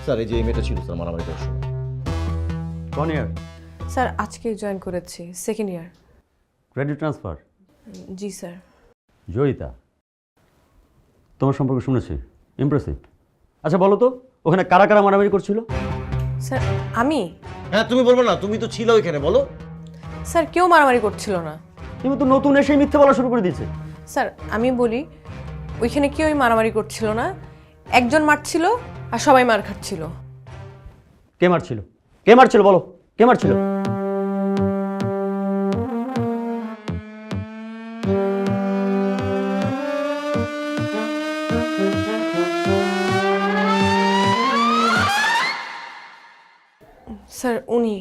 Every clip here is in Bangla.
স্যার এই যে মেয়েটা ছিল স্যার মারামারি করার সময়। কোন ইয়ার? স্যার আজকেই জয়েন করেছি, সেকেন্ড ইয়ার। Credit transfer? জি স্যার। জয়িতা, তোমার সম্পর্কে শুনেছি, ইমপ্রেসিভ। আচ্ছা বলো তো, ওখানে কারা কারা মারামারি করছিল? স্যার আমি? হ্যাঁ তুমি বলবো না, তুমি তো ছিল ওইখানে, বলো। স্যার কেউ মারামারি করছিল না। তুমি তো নতুন এসেই মিথ্যে বলা শুরু করে দিয়েছে। স্যার আমি বলি, ওইখানে কেউই মারামারি করছিল না, একজন মারছিল আর সবাই মার খাচ্ছিল। কে মারছিল? কে মারছিল বলো, কে মারছিল? স্যার উনি।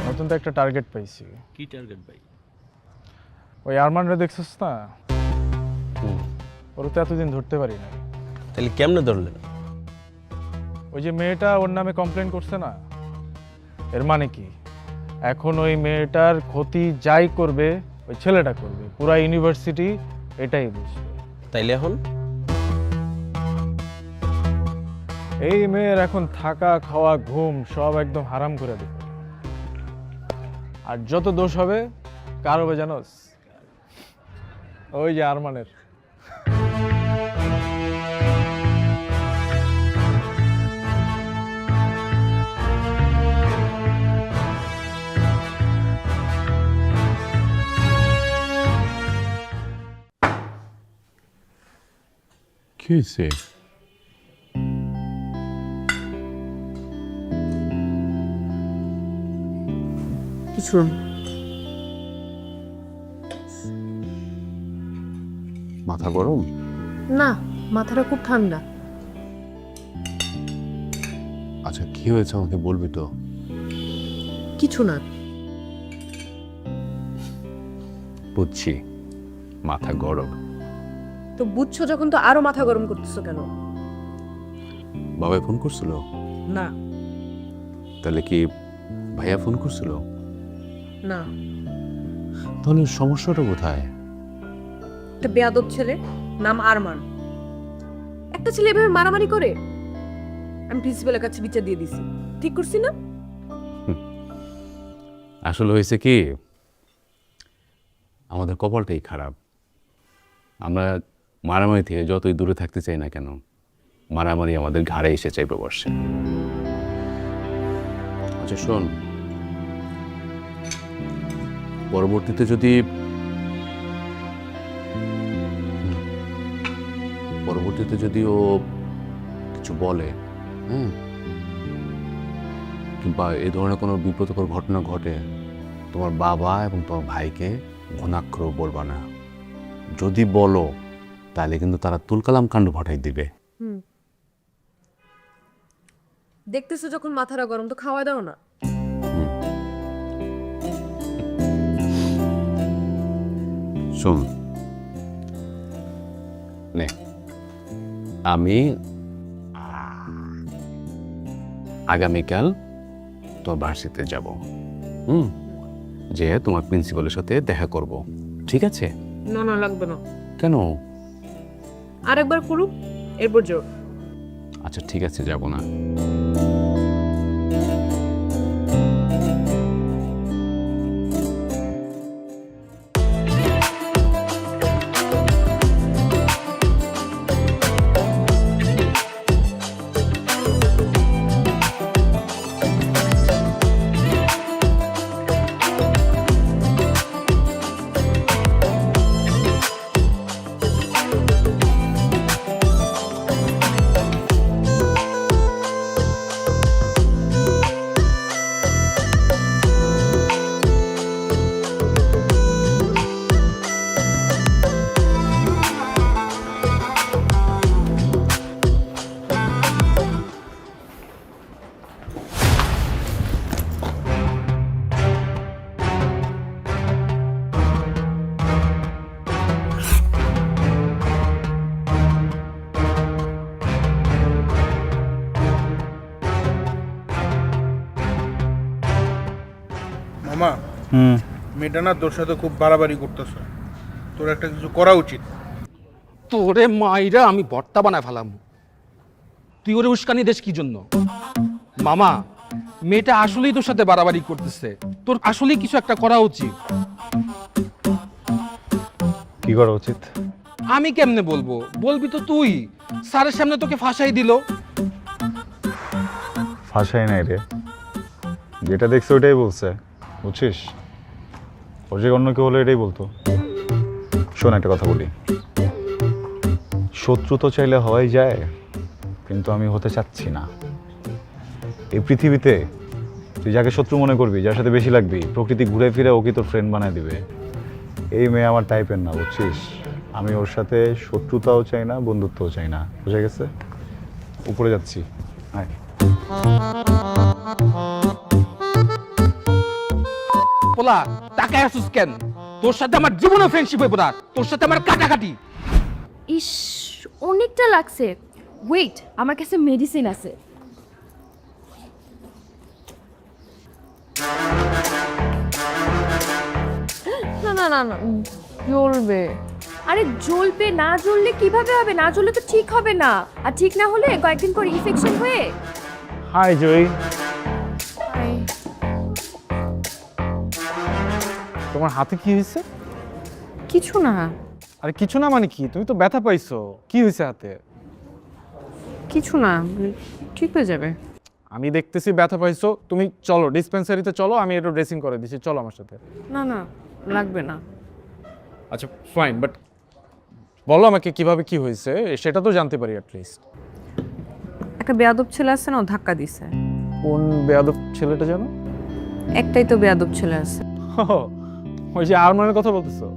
নতুন তো একটা টার্গেট পাইছি। কি টার্গেট ভাই? ওই আরমানরা দেখছিস না, ওর তো এতদিন ধরতে পারি না। তাহলে কেমনে ধরলেন? ওই যে মেয়েটা ওর নামে কমপ্লেন করছে না, এর মানে কি এখন ওই মেয়েটার ক্ষতি যাই করবে ওই ছেলেটা করবে, পুরা ইউনিভার্সিটি এটাই বুঝবে। তাইলে এখন এই মেয়ের এখন থাকা খাওয়া ঘুম সব একদম হারাম করে দেবে। আর যত দোষ হবে কার হবে জানোস? ওই যে আরমানের। কি হয়েছে? কিছু মাথা গরম? না, মাথাটা খুব ঠান্ডা। আচ্ছা কি হয়েছে আমাকে বলবি তো? কিছু না। বুঝছি, মাথা গরম। তো বুঝছো যখন, তো আরো মাথা গরম করতেছো কেন? বাবাই ফোন করছিল? না। তাহলে কি ভাইয়া ফোন করছিল? না। তাহলে সমস্যাটা কোথায়? একটা বেয়াদব ছেলে, নাম আরমান। একটা ছেলে এভাবে মারামারি করে, আমি প্রিন্সিপালের কাছে বিচার দিয়ে দিছি। ঠিক করছি না? আসলে হয়েছে কি, আমাদের কপালটাই খারাপ। আমরা মারামারি থেকে যতই দূরে থাকতে চাই না কেন, মারামারি আমাদের ঘাড়ে এসে চাইবে বসে। আচ্ছা শোন, পরবর্তীতে যদি ও কিছু বলে, কিংবা এই ধরনের কোনো বিব্রতকর ঘটনা ঘটে, তোমার বাবা এবং তোমার ভাইকে ঘুণাক্ষর বলবা না। যদি বলো তাহলে কিন্তু তারা তুলকালাম কাণ্ড ঘটাই দিবে। দেখতেছো যখন মাথাটা গরম, তো খাওয়া দাও না। শোন, নে, আমি আগামীকাল তোমার ভার্সিটিতে যাব। যে তোমার প্রিন্সিপালের সাথে দেখা করব, ঠিক আছে? না না, লাগবে না। কেন? আরেকবার করুক, এরপর যাও। আচ্ছা ঠিক আছে, যাব না। মামা, মেয়েটা না তোর সাথে খুব বাড়াবাড়ি করতেছে। তোর একটা কিছু করা উচিত। তোরে মাইরা আমি ভর্তা বানায় ফেলাম। তুই ওরে উস্কানি দেশ কি জন্য? মামা, মেয়েটা আসলেই তোর সাথে বাড়াবাড়ি করতেছে, তোর আসলেই কিছু একটা করা উচিত। কি করা উচিত? আমি কেমনে বলবো? বলবি তো তুই। স্যারের সামনে তোকে ফাঁসাই দিল। ফাঁসাই নাই রে, যেটা দেখছে ওইটাই বলছে, বুঝছিস? ওর যে অন্য কেউ হলে এটাই বলতো। শোন একটা কথা বলি, শত্রু তো চাইলে হওয়াই যায়, কিন্তু আমি হতে চাচ্ছি না। এই পৃথিবীতে তুই যাকে শত্রু মনে করবি, যার সাথে বেশি লাগবি, প্রকৃতি ঘুরে ফিরে ওকে তোর ফ্রেন্ড বানায় দিবে। এই মেয়ে আমার টাইপের না, বুঝছিস? আমি ওর সাথে শত্রুতাও চাই না, বন্ধুত্বও চাই না, বুঝে গেছে? উপরে যাচ্ছি, আয়। পোলা, তাকায় আসুস কেন? তোর সাথে আমার জীবনে ফ্রেন্ডশিপ হইব না, তোর সাথে আমার কাটাকাটি। ইস, অনেকটা লাগছে। ওয়েট, আমার কাছে মেডিসিন আছে। না না না না, জ্বলবে। আরে জ্বলবে না, জ্বললে কিভাবে হবে? না জ্বললে তো ঠিক হবে না, আর ঠিক না হলে কয়েকদিন পর ইনফেকশন হয়ে। হাই জয়ী। তোমার হাতে কি হয়েছে? কিছু না। আরে কিছু না মানে কি? তুমি তো ব্যথা পাইছো, কি হয়েছে হাতে? কিছু না, ঠিক হয়ে যাবে। আমি দেখতেছি ব্যথা পাইছো। তুমি চলো ডিসপেন্সারিতে চলো, আমি একটু ড্রেসিং করে দিচ্ছি, চলো আমার সাথে। না না, লাগবে না। আচ্ছা ফাইন, বাট বলো আমাকে কিভাবে কি হয়েছে, সেটা তো জানতে পারি অ্যাটলিস্ট। একটা বেয়াদব ছেলে আছে না, ও ধাক্কা দিছে। কোন বেয়াদব ছেলেটা জানো? একটাই তো বেয়াদব ছেলে আছে। ওই যে আরমানের কথা বলতেছো,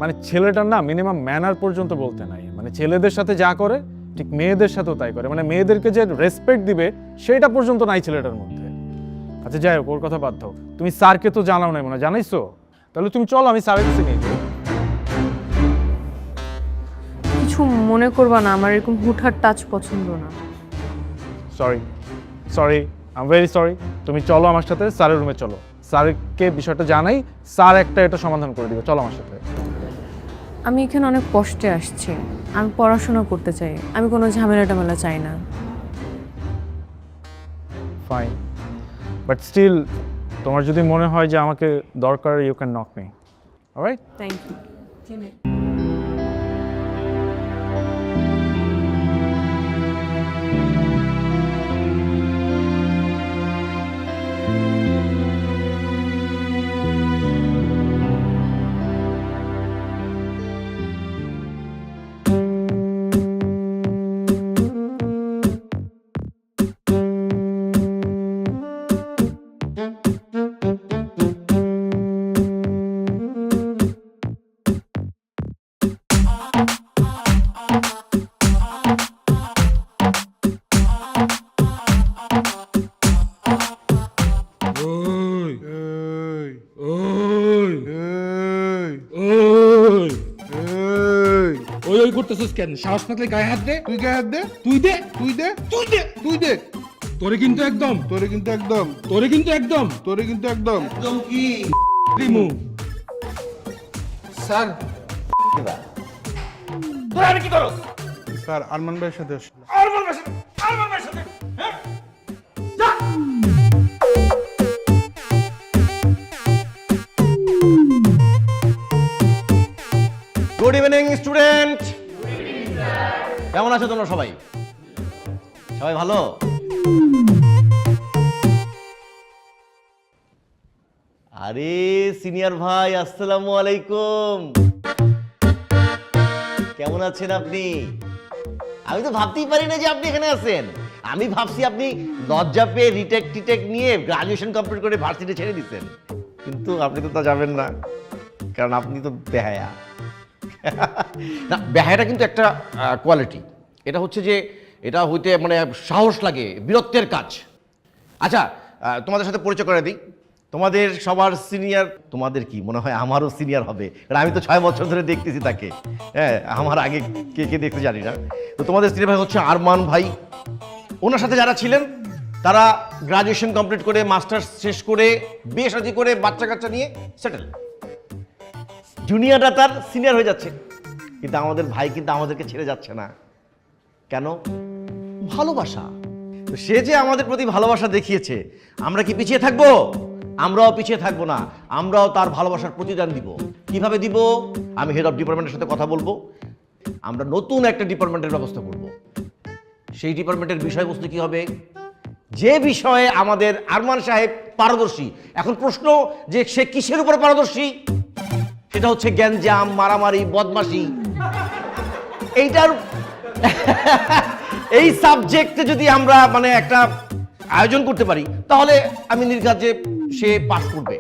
মানে ছেলেটার না মিনিমাম ম্যানার পর্যন্ত বলতে নাই, মানে ছেলেদের সাথে যা করে ঠিক মেয়েদের সাথেও তাই করে, মানে মেয়েদেরকে যে রেসপেক্ট দিবে সেটা পর্যন্ত নাই ছেলেটার মধ্যে। আচ্ছা যাই হোক, ওর কথা বাদ দাও। তুমি স্যারকে তো জানাও নাই মনে হয়, জানাইছো? তাহলে তুমি চলো, আমি স্যারের কাছে নিয়ে যাবো। কিছু মনে করবা না, আমার এরকম হুটহাট টাচ পছন্দ না। Sorry sorry, I am very sorry. তুমি চলো আমার সাথে স্যারের রুমে চলো, স্যারকে বিষয়টা জানাই, স্যার একটা এটা সমাধান করে দিবে। চলো আমার সাথে। আমি এখানে অনেক কষ্টে আসছি, আমি পড়াশোনা করতে চাই, আমি কোনো ঝামেলা টামেলা চাই না। ফাইন, বাট স্টিল তোমার যদি মনে হয় যে আমাকে দরকার, you can knock me. Alright? Thank you. ওই ওই করতেছিস কেন? সাহস থাকলে গায়ে হাত দে। তুই গায়ে হাত দে, তুই দে, তুই দে, তুই দে, তুই দে। তোরে কিন্তু একদম, তোরে কিন্তু একদম, তোরে কিন্তু একদম তোরে কিন্তু একদম। রিমু। স্যার, তোরা কি করো? স্যার আরমান ভাইয়ের সাথে আসলে। গুড ইভিনিং স্টুডেন্ট, কেমন আছো তোমরা সবাই? সবাই ভালো? আরে সিনিয়র ভাই, আসসালামু আলাইকুম। কেমন আছেন আপনি? আমি তো ভাবতেই পারি না যে আপনি এখানে আছেন। আমি ভাবছি আপনি লজ্জা পেয়ে রিটেক নিয়ে গ্রাজুয়েশন কমপ্লিট করে ভার্সিটি ছেড়ে দিচ্ছেন, কিন্তু আপনি তো তা যাবেন না, কারণ আপনি তো বেহায়া। না, বেহায়াটা কিন্তু একটা কোয়ালিটি। এটা হচ্ছে যে এটা হইতে মানে সাহস লাগে, বীরত্বের কাজ। আচ্ছা, তোমাদের সাথে পরিচয় করে দিই। তোমাদের সবার সিনিয়র, তোমাদের কি মনে হয় আমারও সিনিয়র হবে, কারণ আমি তো 6 বছর ধরে দেখতেছি তাকে। হ্যাঁ, আমার আগে কে কে দেখতে জানি না। তো তোমাদের সিনিয়র ভাই হচ্ছে আরমান ভাই। ওনার সাথে যারা ছিলেন তারা গ্রাজুয়েশন কমপ্লিট করে, মাস্টার্স শেষ করে, বিয়ে শাদী করে, বাচ্চা কাচ্চা নিয়ে সেটেল। জুনিয়ররা তার সিনিয়র হয়ে যাচ্ছে, কিন্তু আমাদের ভাই কিন্তু আমাদেরকে ছেড়ে যাচ্ছে না। কেন? ভালোবাসা। তো সে যে আমাদের প্রতি ভালোবাসা দেখিয়েছে, আমরা কি পিছিয়ে থাকবো? আমরাও পিছিয়ে থাকবো না, আমরাও তার ভালোবাসার প্রতিদান দিব। কিভাবে দিব? আমি হেড অফ ডিপার্টমেন্টের সাথে কথা বলবো। আমরা নতুন একটা ডিপার্টমেন্টের ব্যবস্থা করব। সেই ডিপার্টমেন্টের বিষয়বস্তু কি হবে? যে বিষয়ে আমাদের আরমান সাহেব পারদর্শী। এখন প্রশ্ন যে সে কিসের উপর পারদর্শী? সেটা হচ্ছে গ্যাঞ্জাম, মারামারি, বদমাশি। এইটার এই সাবজেক্টে যদি আমরা মানে একটা আয়োজন করতে পারি, তাহলে আমি নির্ঘাত যে সে পাস করবে।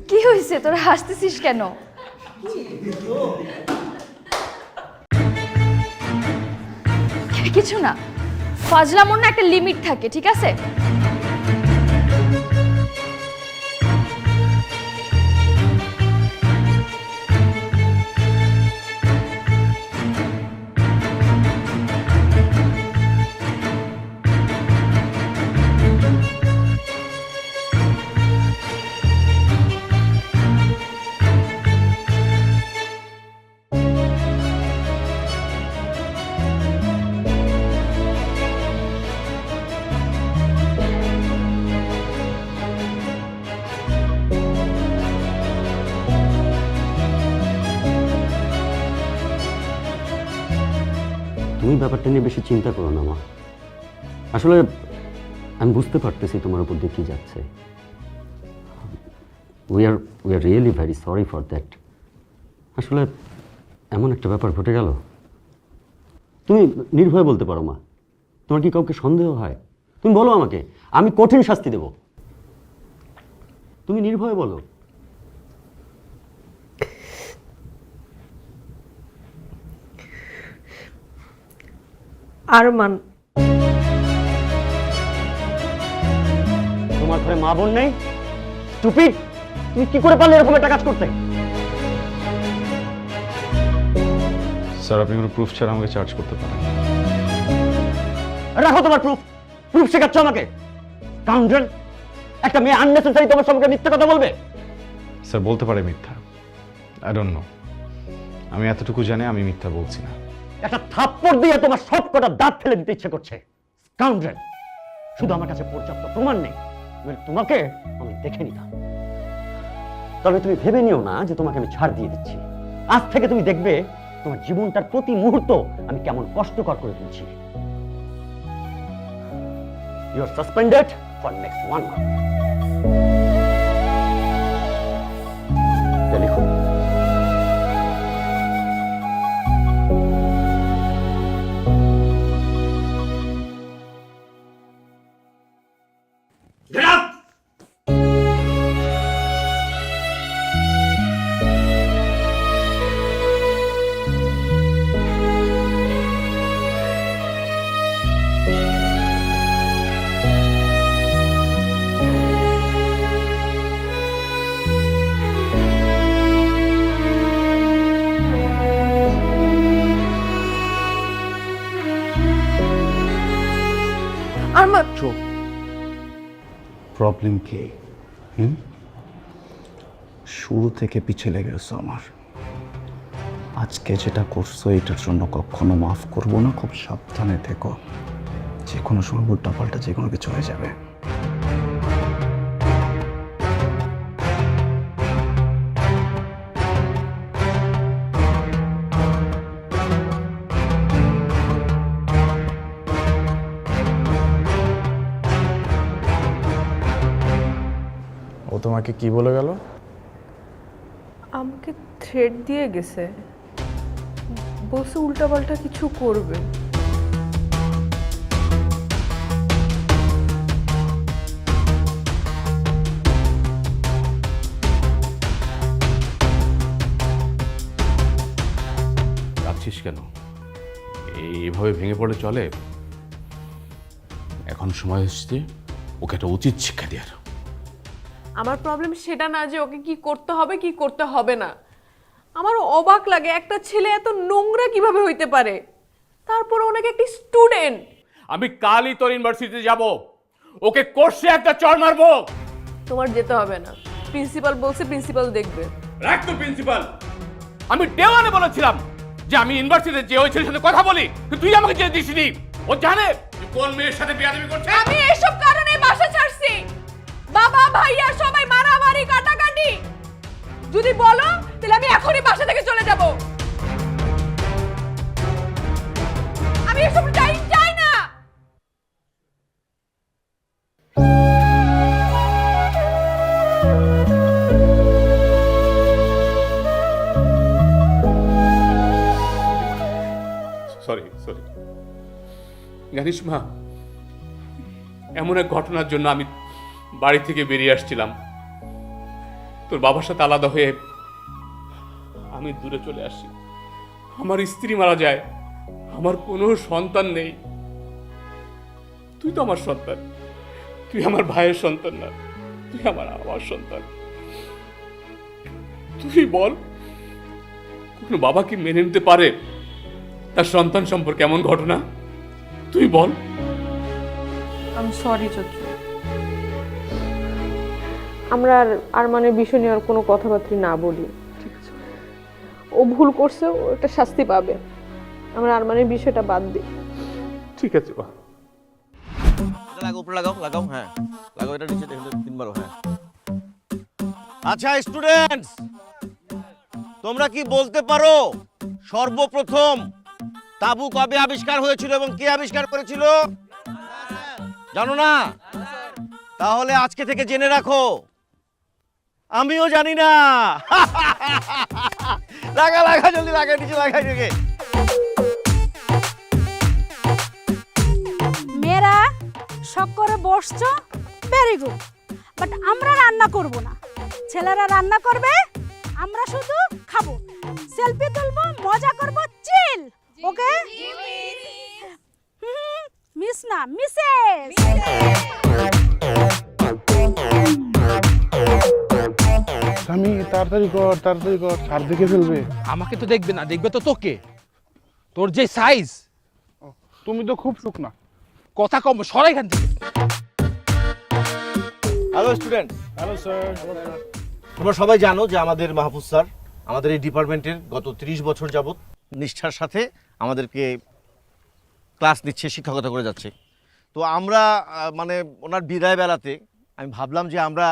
কি হয়েছে, তোরা হাসতেছিস কেন? কিছু না, ফাজলামোর না একটা লিমিট থাকে, ঠিক আছে? তুমি ব্যাপারটা নিয়ে বেশি চিন্তা করো না মা। আসলে আমি বুঝতে পারতেছি তোমার উপর দিয়ে কী যাচ্ছে। We are really very sorry for that. আসলে এমন একটা ব্যাপার ঘটে গেল। তুমি নির্ভয়ে বলতে পারো মা, তোমার কি কাউকে সন্দেহ হয়? তুমি বলো আমাকে, আমি কঠিন শাস্তি দেব। তুমি নির্ভয়ে বলো। আরমান। তোমার ঘরে মা বোন নেই? স্টুপিড, তুমি কি করে পারলে এরকম একটা কাজ করতে? স্যার, আপনি কোনো প্রুফ ছাড়া আমাকে চার্জ করতে পারেন। রাখো তোমার প্রুফ। প্রুফ শেখাচ্ছ আমাকে? কাউন্টার, একটা মেয়ে আননেসেসারি তোমার সম্পর্কে মিথ্যা কথা বলবে? স্যার, বলতে পারে মিথ্যা। আই ডোন্ট নো, আমি এতটুকু জানি আমি মিথ্যা বলছি না। একটা থাপ্পড় দিয়ে তোমার সব কটা দাঁত ফেলে দিতে ইচ্ছে করছে। কাউন্টার, শুধু আমার কাছে পর্যাপ্ত প্রমাণ নেই, তোমাকে আমি দেখে নিতাম। তবে তুমি ভেবে নিও না যে তোমাকে আমি ছাড় দিয়ে দিচ্ছি। আজ থেকে তুমি দেখবে তোমার জীবনটার প্রতি মুহূর্ত আমি কেমন কষ্টকর করে তুলছি। You are suspended for next 1 month। Telephone. Arman, problem কি? শুরু থেকে পিছে লেগে গেছো আমার। আজকে যেটা করছো এটার জন্য কখনো মাফ করবো না। খুব সাবধানে থেকো, যে কোনো সময় উল্টা পাল্টা যে কোনো কিছু হয়ে যাবে। ও তোমাকে কি বলে গেল? আমাকে থ্রেড দিয়ে গেছে, বলছে উল্টাপাল্টা কিছু করবে। কাঁদছিস কেন? এইভাবে ভেঙে পড়লে চলে? এখন সময় হচ্ছে ওকে একটা উচিত শিক্ষা দেওয়ার। আমার প্রবলেম সেটা না যে ওকে কি করতে হবে কি করতে হবে না। আমার অবাক লাগে একটা ছেলে এত নোংরা কিভাবে হইতে পারে, তারপর ওনাকে একটি স্টুডেন্ট। আমি কালই তোর ইউনিভার্সিটিতে যাব, ওকে কোর্সে একটা চড় মারবো। তোমার যেতে হবে না, প্রিন্সিপাল বলছে, প্রিন্সিপাল দেখবে। রাখ তো প্রিন্সিপাল। আমি দেওয়ানে বলেছিলাম যে আমি ইউনিভার্সিটিতে যে ওই ছেলের সাথে কথা বলি, তুই আমাকে যেতে দিসনি। ও জানে কোন মেয়ের সাথে বিয়াদবি করছে। আমি এসব কারণে বাসা ছাড়ছি। বাবা ভাইয়া সবাই মারামারি কাটাকাটি। যদি বলো তাহলে আমি এখনই বাসা থেকে চলে যাব। আমি এসব চাই না। সরি জানিস মা, এমন এক ঘটনার জন্য আমি বাড়ি থেকে বেরিয়ে আসছিলাম। তোর বাবার সাথে আলাদা হয়ে আমি দূরে চলে আসি। আমার স্ত্রী মারা যায়, আমার কোনো সন্তান নেই। তুই তো আমার সন্তান, তুই আমার ভাইয়ের সন্তান না, তুই আমার সন্তান। তুই বল, কোনো বাবা কি মেনে নিতে পারে তার সন্তান সম্পর্কে এমন ঘটনা? তুই বল। আমি সরি চাচু, আমরা আর আরমানের বিষয় নিয়ে আর কোনো কথাবার্তা না বলি, ঠিক আছে? ও ভুল করছে, ও একটা শাস্তি পাবে। আমরা আরমানের বিষয়টা বাদ দিই। ঠিক আছে বা। লাগাও, হ্যাঁ লাগাও, এটা নিচে 3 হ্যাঁ। আচ্ছা স্টুডেন্টস, তোমরা কি বলতে পারো সর্বপ্রথম তাঁবু কবে আবিষ্কার হয়েছিল এবং কে আবিষ্কার করেছিল জানো না? তাহলে আজকে থেকে জেনে রাখো, আমিও জানি না। লাগা লাগা, জলদি লাগা, নিচে লাগাই রেখে। মেয়েরা শখ করে বসছো, ভেরি গুড, বাট আমরা রান্না করব না, ছেলেরা রান্না করবে, আমরা শুধু খাবো, সেলফি তুলবো, মজা করব, চিল, ওকে? মিস না, মিসেস। স্বামী তাড়াতাড়ি কর, স্যার দেখে ফেলবে। আমাকে তো দেখবে না, দেখবে তো তোকে। তোর যে সাইজ, তুমি তো খুব শুকনা। কথা কম, সরাই এখান থেকে। Hello student. Hello sir. তোমরা সবাই জানো যে আমাদের মাহফুজ স্যার আমাদের এই ডিপার্টমেন্টের গত 30 বছর যাবত নিষ্ঠার সাথে আমাদেরকে ক্লাস নিচ্ছে, শিক্ষকতা করে যাচ্ছে। তো আমরা মানে ওনার বিদায় বেলাতে আমি ভাবলাম যে আমরা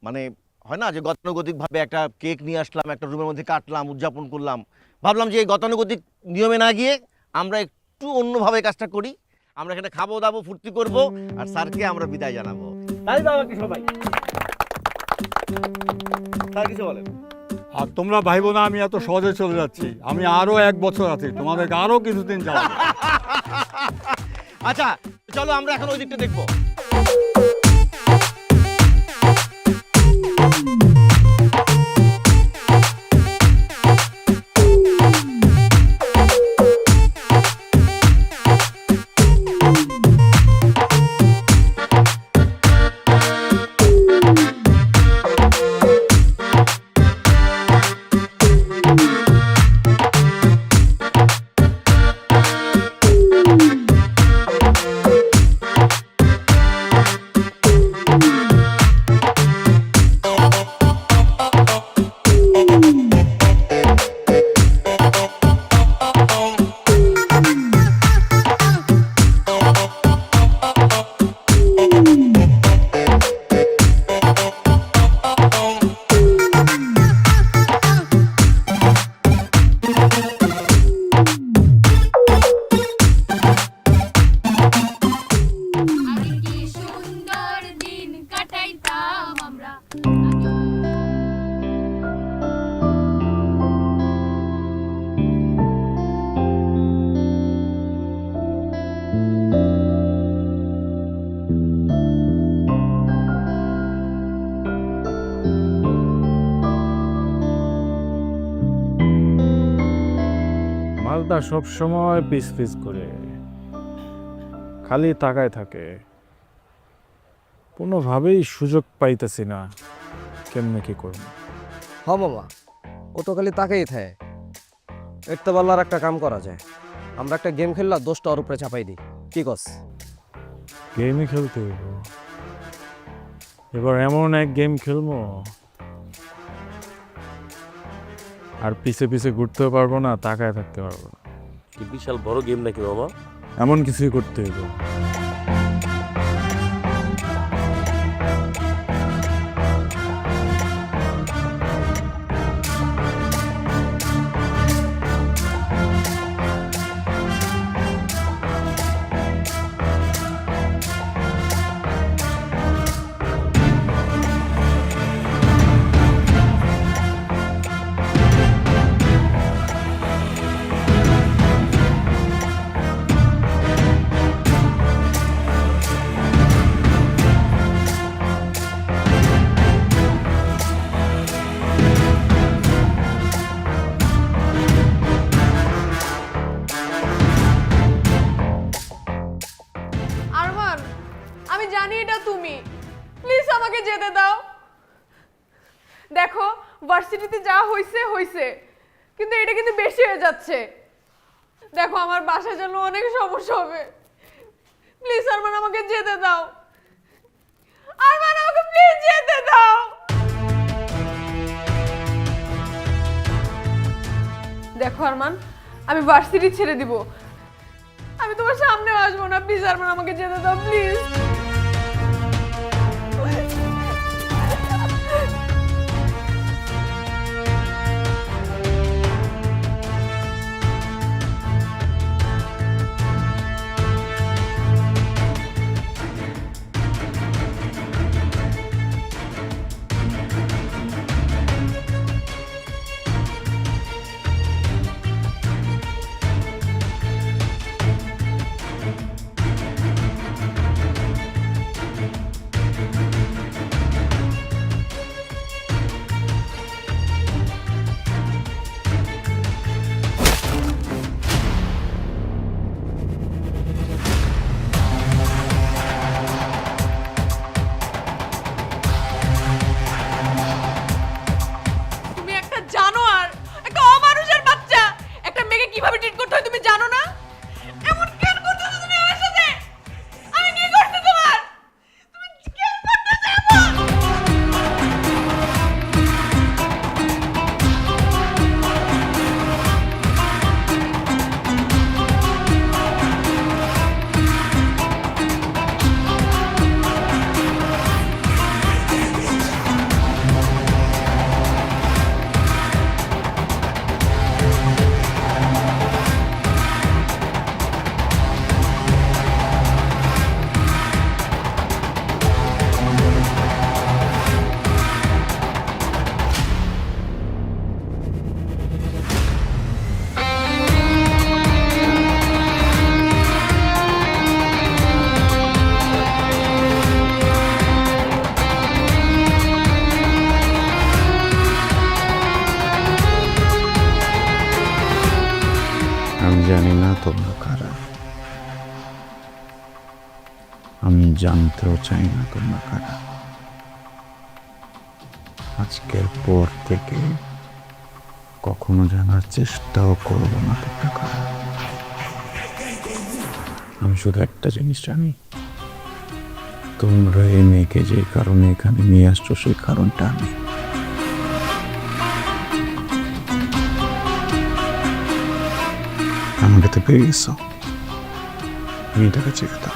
মানে হয় না যে গতানুগতিকভাবে একটা কেক নিয়ে আসলাম, একটা রুমের মধ্যে কাটলাম, উদযাপন করলাম। ভাবলাম যে এই গতানুগতিক নিয়মে না গিয়ে আমরা একটু অন্যভাবে কাজটা করি। আমরা এখানে খাবো দাবো, ফুর্তি করব, আর স্যারকে আমরা বিদায় জানাবো। তাই বাবা কি সবাই স্যার কিছু বলেন? আর তোমরা ভাইবো না আমি এত সহজে চলে যাচ্ছি, আমি আরো 1 বছর আছি, তোমাদেরকে আরো কিছুদিন যাবো। আচ্ছা চলো আমরা এখন ওই দিকটা দেখবো। মালটা সব সময় পিস পিস করে খালি তাকায় থাকে, কোনোভাবেই সুযোগ পাইতেছি না কেমনে কি করব। হ মামা, ও তো খালি তাকেই থাকে। এর তো বলার একটা কাম করা যায়, আমরা একটা গেম খেললা 10টা ওর উপরে চাপাই দিই, কি কস? গেমই খেলতে হইব, এবার এমন এক গেম খেলবো আর পিছে পিছে ঘুরতেও পারবো না, তাকায় থাকতে পারবো না। কি বিশাল বড় গেম নাকি বাবা? এমন কিছুই করতে হইব। আরমান, আমি জানি এটা তুমি, প্লিজ আমাকে যেতে দাও। দেখো ভার্সিটিতে যা হইছে হইছে, কিন্তু এটা কিন্তু বেশি হয়ে যাচ্ছে। দেখো আমার বাসায় জন্য অনেক সমস্যা হবে, প্লিজ আরমান আমাকে যেতে দাও। আরমান আমাকে প্লিজ যেতে দাও। দেখো আরমান, আমি ভার্সিটি ছেড়ে দিব, আমি তোমার সামনে আসবো না, প্লিজ আরমান আমাকে যেতে দাও প্লিজ। জানি না তোমরা কারা, আমি জানতেও চাই না তোমরা কারা। আজকের পর থেকে কখনো জানার চেষ্টাও করবো না তোমরা কারা। আমি শুধু একটা জিনিস জানি, তোমরা এই মেয়েকে যে কারণে এখানে নিয়ে আসছো সেই কারণটা আমি। আমাকে তো পেয়ে গেছো, মেয়েটাকে চেখে দাও।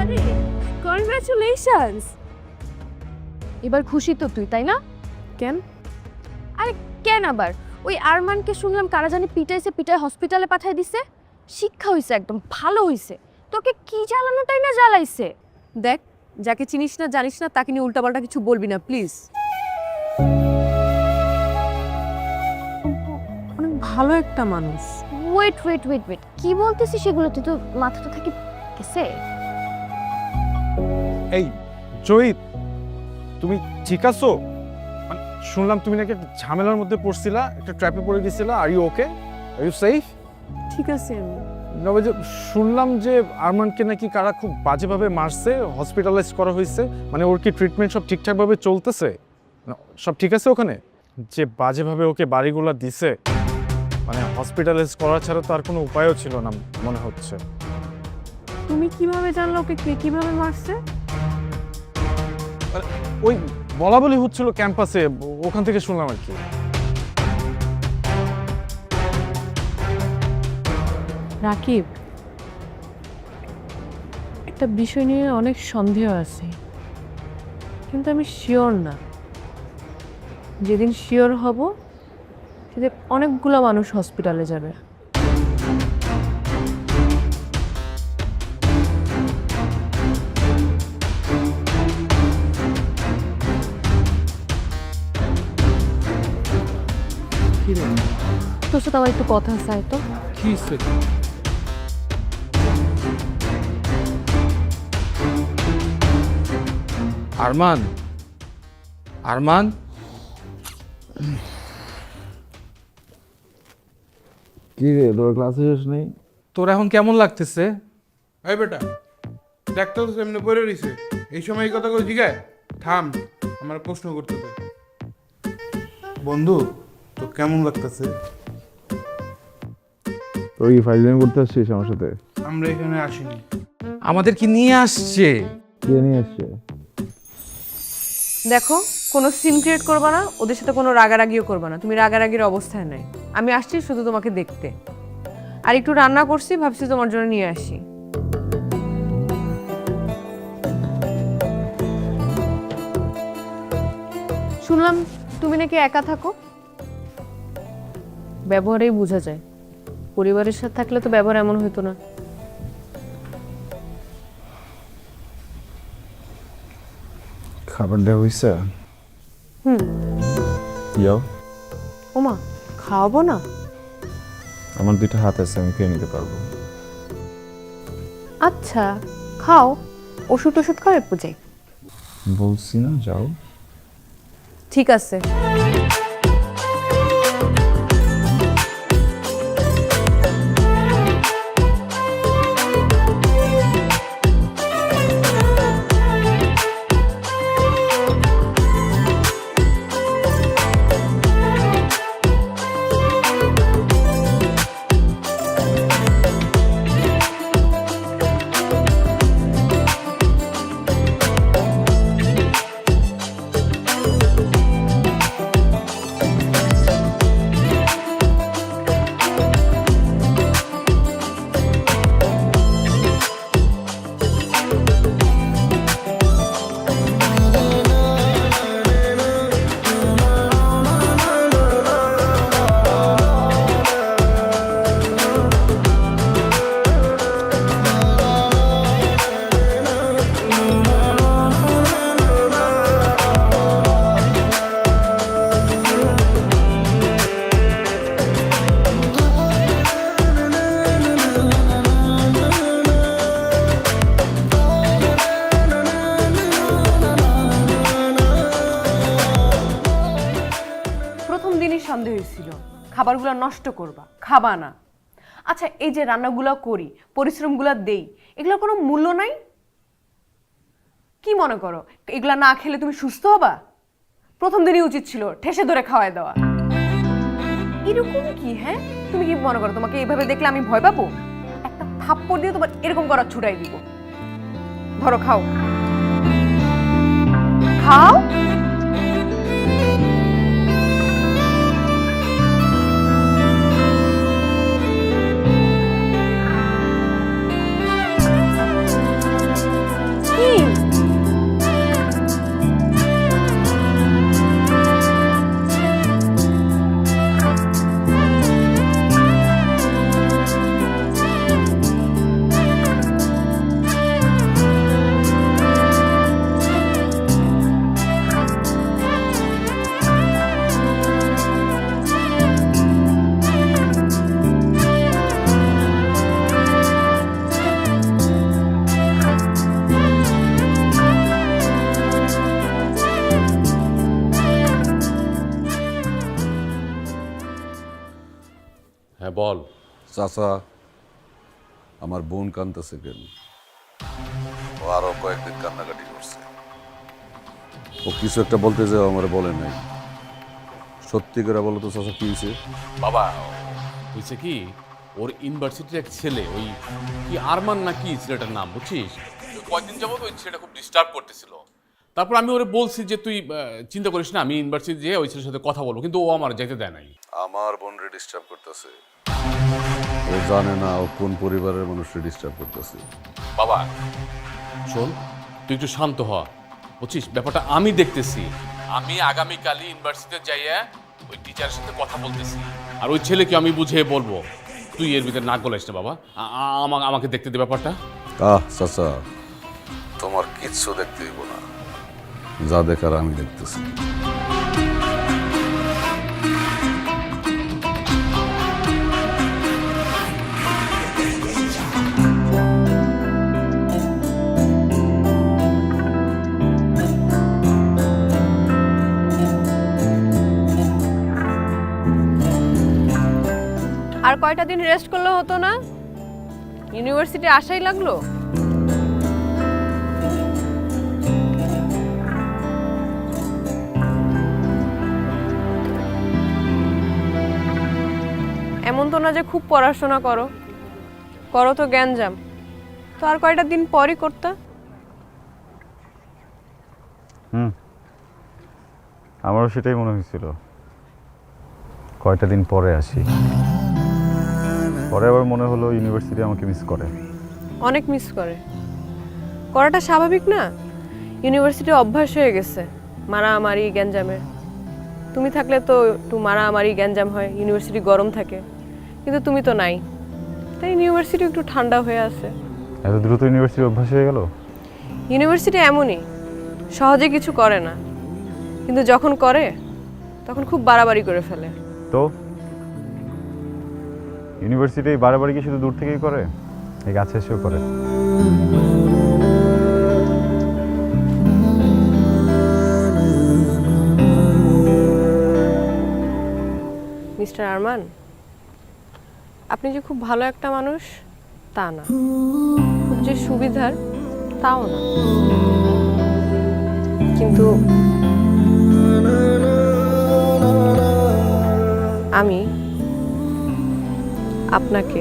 আরে কনগ্রাচুলেশনস। এবার খুশি তো তুই, তাই না? কেন? আরে কেন আবার? ওই আরমানকে শুনলাম কারা জানি পিটায় হসপিটালে পাঠিয়ে দিছে। শিক্ষা হইছে, একদম ভালো হইছে। তোকে কি জ্বালানোটাই না জ্বালাইছে। দেখ, যাকে চিনিস না জানিস না তাকে নিয়ে উল্টাপাল্টা কিছু বলবি না প্লিজ। অনেক ভালো একটা মানুষ। ওয়েট ওয়েট ওয়েট ওয়েট, কি বলতেছিস সেগুলো? তুই তো মাথাটা থাকি গেছে। এই জয়িত, তুমি ঠিক আছো? মানে শুনলাম তুমি নাকি একটা ঝামেলার মধ্যে পড়ছিলা, একটা ট্র্যাপে পড়ে গেছিলা। Are you okay? Are you safe? ঠিক আছে আমি। তবে যে শুনলাম যে আরমানকে নাকি কারা খুব বাজেভাবে মারছে, হসপিটালাইজ করা হয়েছে। মানে ওর কি ট্রিটমেন্ট সব ঠিকঠাকভাবে চলতেছে? সব ঠিক আছে ওখানে? যে বাজেভাবে ওকে বাড়িগুলো দিছে, মানে হসপিটালাইজ করা ছাড়া তো আর কোনো উপায়ও ছিল না মনে হচ্ছে। তুমি কিভাবে জানলো ওকে কে কিভাবে মারছে? ওই বলা বলি হচ্ছিল ক্যাম্পাসে, ওখান থেকে শুনলাম আর কি। রাকিব, একটা বিষয় নিয়ে অনেক সন্দেহ আছে, কিন্তু আমি শিওর না। যেদিন শিওর হব সেদিন অনেকগুলো মানুষ হসপিটালে যাবে। তোর সাথে আমার একটু কথা চাই তো। কি সে? আরমান, আরমান, কি রে, তোর ক্লাসে শেষ নেই? তোর এখন কেমন লাগতেছে? এই বেটা, দেখতে তো এমনি পড়ে রইছে, এই সময় এই কথা করে জিগায়? থাম, আমার প্রশ্ন করতে দে। বন্ধু, তো কেমন লাগতেছে? তোর কি ফাইজলামি করতে আসছিস আমার সাথে? আমরা এখানে আসিনি। আমাদের কি নিয়ে আসছে? কে নিয়ে আসছে? দেখো, কোনো সিন ক্রিয়েট করবা না, ওদের সাথে কোনো রাগারাগিও করবা না। তুমি রাগারাগির অবস্থায় নাই। আমি আসছি শুধু তোমাকে দেখতে, আর একটু রান্না করছি, ভাবছি তোমার জন্য নিয়ে আসি। শুনলাম তুমি নাকি একা থাকো। ব্যবহারেই বোঝা যায়, পরিবারের সাথে থাকলে তো ব্যবহার এমন হতো না। খাবার দেওয়া হয়েছে? যাও, ওমা খাওয়াবো না? আমার 2টা হাত আছে, আমি খেয়ে নিতে পারবো। আচ্ছা খাও, ওষুধ খাও, এরপর যাই। বলছি না যাও। ঠিক আছে। প্রথম দিনই সন্দেহ হয়েছিল খাবারগুলো নষ্ট করবা, খাবা না। আচ্ছা এই যে রান্নাগুলো করি, পরিশ্রমগুলো দেই, এগুলোর কোনো মূল্য নাই? কি মনে করো এগুলা না খেলে তুমি সুস্থ হবা? প্রথম দিনই উচিত ছিল ঠেসে ধরে খাওয়ায় দেওয়া। এরকম কি? হ্যাঁ তুমি কি মনে করো তোমাকে এইভাবে দেখলে আমি ভয় পাবো? একটা থাপ্পড় দিয়ে তোমার এরকম করার ছুটাই দিব। ধরো খাও, খাও। হ্যাঁ বল। চাচা, আমার বোন কাঁদতেছে কেন? ও আরো কয়েকদিন কান্নাকাটি করছে। ও কিছু একটা বলতে যে আমার বলে নাই। সত্যি করে বলো তো চাচা, কি হয়েছে? বাবা হয়েছে কি, ওর ইউনিভার্সিটির এক ছেলে, ওই কি আরমান নাকি ছেলেটার নাম, বুঝছিস? কয়েকদিন যাবত ওই ছেলেটা খুব ডিস্টার্ব করতেছিল। তারপর আমি ওরে বলছি যে তুই চিন্তা করিস না, আমি ইউনিভার্সিটি যেয়ে ওই ছেলের সাথে কথা বলবো, কিন্তু ও আমার যেতে দেয় নাই। আমার বোনরে ডিস্টার্ব করতেছে। ও জানে না ও কোন পরিবারের মানুষকে ডিস্টার্ব করতেছে। বাবা শোন, তুই একটু শান্ত হ, বুঝছিস? ব্যাপারটা আমি দেখতেছি। আমি আগামীকালই ইউনিভার্সিটিতে যাইয়া ওই টিচারের সাথে কথা বলতেছি, আর ওই ছেলেকে আমি বুঝিয়ে বলবো। তুই এর ভিতরে নাক গলাইস না বাবা, আমাকে দেখতে দে ব্যাপারটা। চাচা, তোমার কিচ্ছু দেখতে হইব না, যা দেখার আমি দেখতেছি। আর কয়টা দিন রেস্ট করলে হতো না? ইউনিভার্সিটি আসাই লাগলো। এমন তো না যে খুব পড়াশোনা করো, করো তো জ্ঞানজাম। তো আর কয়টা দিন পরই করতে। আমারও সেটাই মনে হয়েছিল, কয়টা দিন পরে আসি। পরে আবার মনে হলো ইউনিভার্সিটি আমাকে মিস করে। অনেক মিস করে, করাটা স্বাভাবিক না? ইউনিভার্সিটি অভ্যাস হয়ে গেছে মারামারি গ্যাঞ্জামের। তুমি থাকলে তো একটু মারামারি গ্যাঞ্জাম হয়, ইউনিভার্সিটি গরম থাকে, কিন্তু তুমি তো নাই, তাই ইউনিভার্সিটি একটু ঠান্ডা হয়ে আছে। এত দ্রুত ইউনিভার্সিটি অভ্যাস হয়ে গেল? ইউনিভার্সিটি এমনই, সহজে কিছু করে না, কিন্তু যখন করে তখন খুব বাড়াবাড়ি করে ফেলে। তো ইউনিভার্সিটি বাড়াবাড়ি কি শুধু দূর থেকেই করে, এই কাছে এসেও করে? মিস্টার আরমান, আপনি যে খুব ভালো একটা মানুষ তা না, খুব যে সুবিধার তাও না, কিন্তু আমি আপনাকে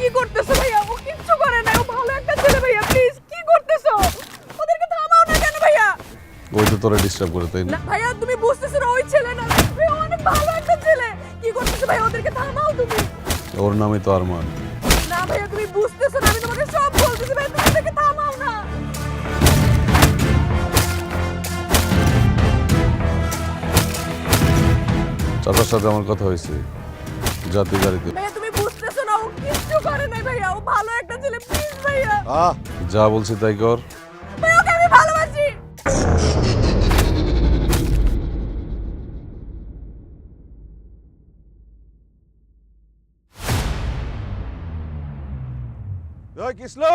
কি করতেছো ভাইয়া? ও কিচ্ছু করে না, ও ভালো একটা ছেলে ভাইয়া, প্লিজ কি করতেছো? ওদেরকে থামাও না কেন ভাইয়া? ওই তো তোরা ডিস্টার্ব করে, তাই না ভাইয়া, তুমি বুঝতেছো না, ওই ছেলে না ভাইয়া, ও অনেক ভালো একটা ছেলে। কি করতেছো ভাইয়া? ওদেরকে থামাও তুমি। ওর নামই তো আরমান। না ভাইয়া, তুমি বুঝতেছো না, আমি তোমাকে সব বলতেছি ভাইয়া, তুমি ওদেরকে থামাও না। চাচার সাথে আমার কথা হয়েছে, জাতি গাড়িতে ভাইয়া তুমি বুঝতেছো না, ও কিচ্ছু করে নাই ভাইয়া, ও ভালো একটা ছেলে, প্লিজ ভাইয়া। যা বলছি তাই কর। ভাইয়া ওকে আমি ভালোবাসি। কিসলো